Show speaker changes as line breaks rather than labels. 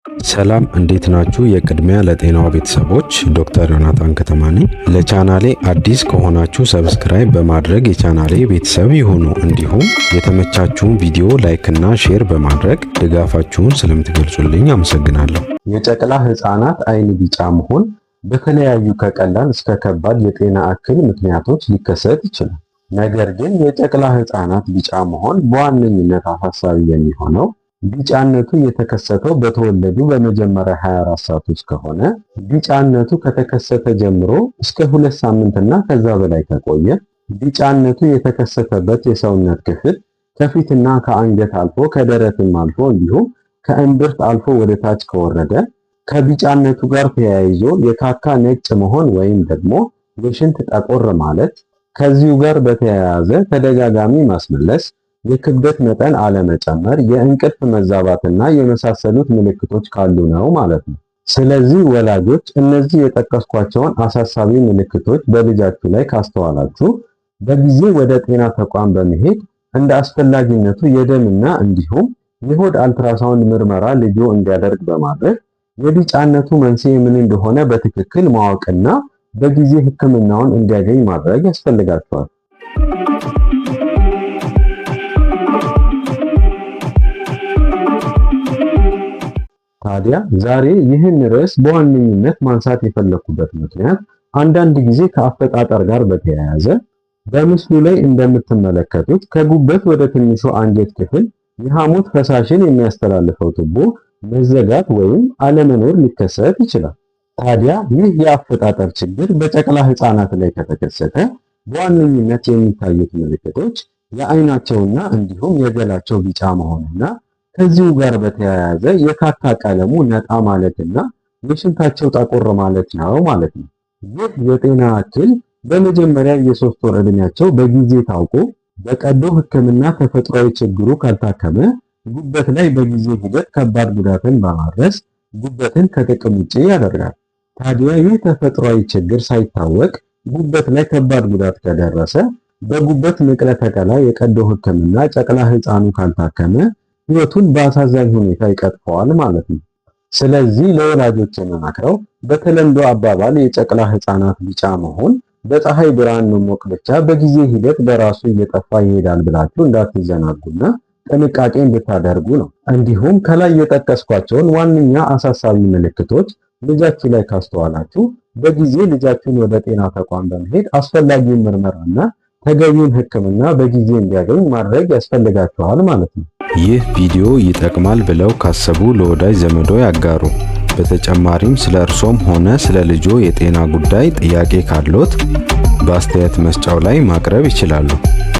ሰላም እንዴት ናችሁ? የቅድሚያ ለጤናው ቤተሰቦች ዶክተር ዮናታን ከተማ ነኝ። ለቻናሌ አዲስ ከሆናችሁ ሰብስክራይብ በማድረግ የቻናሌ ቤተሰብ ይሁኑ። እንዲሁም የተመቻችሁን ቪዲዮ ላይክ እና ሼር በማድረግ ድጋፋችሁን ስለምትገልጹልኝ አመሰግናለሁ። የጨቅላ ህፃናት አይን ቢጫ መሆን በተለያዩ ከቀላል እስከ ከባድ የጤና እክል ምክንያቶች ሊከሰት ይችላል። ነገር ግን የጨቅላ ህፃናት ቢጫ መሆን በዋነኝነት አሳሳቢ የሚሆነው ቢጫነቱ የተከሰተው በተወለዱ በመጀመሪያ 24 ሰዓቶች ከሆነ ቢጫነቱ ከተከሰተ ጀምሮ እስከ 2 ሳምንትና ከዛ በላይ ከቆየ ቢጫነቱ የተከሰተበት የሰውነት ክፍል ከፊትና ከአንገት አልፎ ከደረትም አልፎ እንዲሁም ከእምብርት አልፎ ወደ ታች ከወረደ ከቢጫነቱ ጋር ተያይዞ የካካ ነጭ መሆን ወይም ደግሞ የሽንት ጠቆር ማለት ከዚሁ ጋር በተያያዘ ተደጋጋሚ ማስመለስ የክብደት መጠን አለመጨመር የእንቅልፍ መዛባትና የመሳሰሉት ምልክቶች ካሉ ነው ማለት ነው። ስለዚህ ወላጆች እነዚህ የጠቀስኳቸውን አሳሳቢ ምልክቶች በልጃችሁ ላይ ካስተዋላችሁ በጊዜ ወደ ጤና ተቋም በመሄድ እንደ አስፈላጊነቱ የደምና እንዲሁም የሆድ አልትራሳውንድ ምርመራ ልጆ እንዲያደርግ በማድረግ የቢጫነቱ መንስኤ ምን እንደሆነ በትክክል ማወቅና በጊዜ ሕክምናውን እንዲያገኝ ማድረግ ያስፈልጋቸዋል። ታዲያ ዛሬ ይህን ርዕስ በዋነኝነት ማንሳት የፈለኩበት ምክንያት አንዳንድ ጊዜ ከአፈጣጠር ጋር በተያያዘ በምስሉ ላይ እንደምትመለከቱት ከጉበት ወደ ትንሹ አንጀት ክፍል የሐሞት ፈሳሽን የሚያስተላልፈው ቱቦ መዘጋት ወይም አለመኖር ሊከሰት ይችላል። ታዲያ ይህ የአፈጣጠር ችግር በጨቅላ ህፃናት ላይ ከተከሰተ በዋነኝነት የሚታዩት ምልክቶች የአይናቸውና እንዲሁም የገላቸው ቢጫ መሆንና ከዚሁ ጋር በተያያዘ የካካ ቀለሙ ነጣ ማለትና የሽንታቸው ጠቆር ማለት ነው ማለት ነው። ይህ የጤና እክል በመጀመሪያ የ3 ወር ዕድሜያቸው በጊዜ ታውቆ በቀዶ ሕክምና ተፈጥሯዊ ችግሩ ካልታከመ ጉበት ላይ በጊዜ ሂደት ከባድ ጉዳትን በማድረስ ጉበትን ከጥቅም ውጪ ያደርጋል። ታዲያ ይህ ተፈጥሯዊ ችግር ሳይታወቅ ጉበት ላይ ከባድ ጉዳት ከደረሰ በጉበት ንቅለ ተከላ የቀዶ ሕክምና ጨቅላ ህፃኑ ካልታከመ ህይወቱን በአሳዛኝ ሁኔታ ይቀጥፈዋል ማለት ነው። ስለዚህ ለወላጆች የምመክረው በተለምዶ አባባል የጨቅላ ህፃናት ቢጫ መሆን በፀሐይ ብርሃን መሞቅ ብቻ በጊዜ ሂደት በራሱ እየጠፋ ይሄዳል ብላችሁ እንዳትዘናጉና ጥንቃቄ እንድታደርጉ ነው። እንዲሁም ከላይ የጠቀስኳቸውን ዋነኛ አሳሳቢ ምልክቶች ልጃችሁ ላይ ካስተዋላችሁ በጊዜ ልጃችሁን ወደ ጤና ተቋም በመሄድ አስፈላጊውን ምርመራና ተገቢውን ሕክምና በጊዜ እንዲያገኝ ማድረግ ያስፈልጋችኋል ማለት ነው። ይህ ቪዲዮ ይጠቅማል ብለው ካሰቡ ለወዳጅ ዘመዶ ያጋሩ። በተጨማሪም ስለ እርሶም ሆነ ስለ ልጆ የጤና ጉዳይ ጥያቄ ካሎት በአስተያየት መስጫው ላይ ማቅረብ ይችላሉ።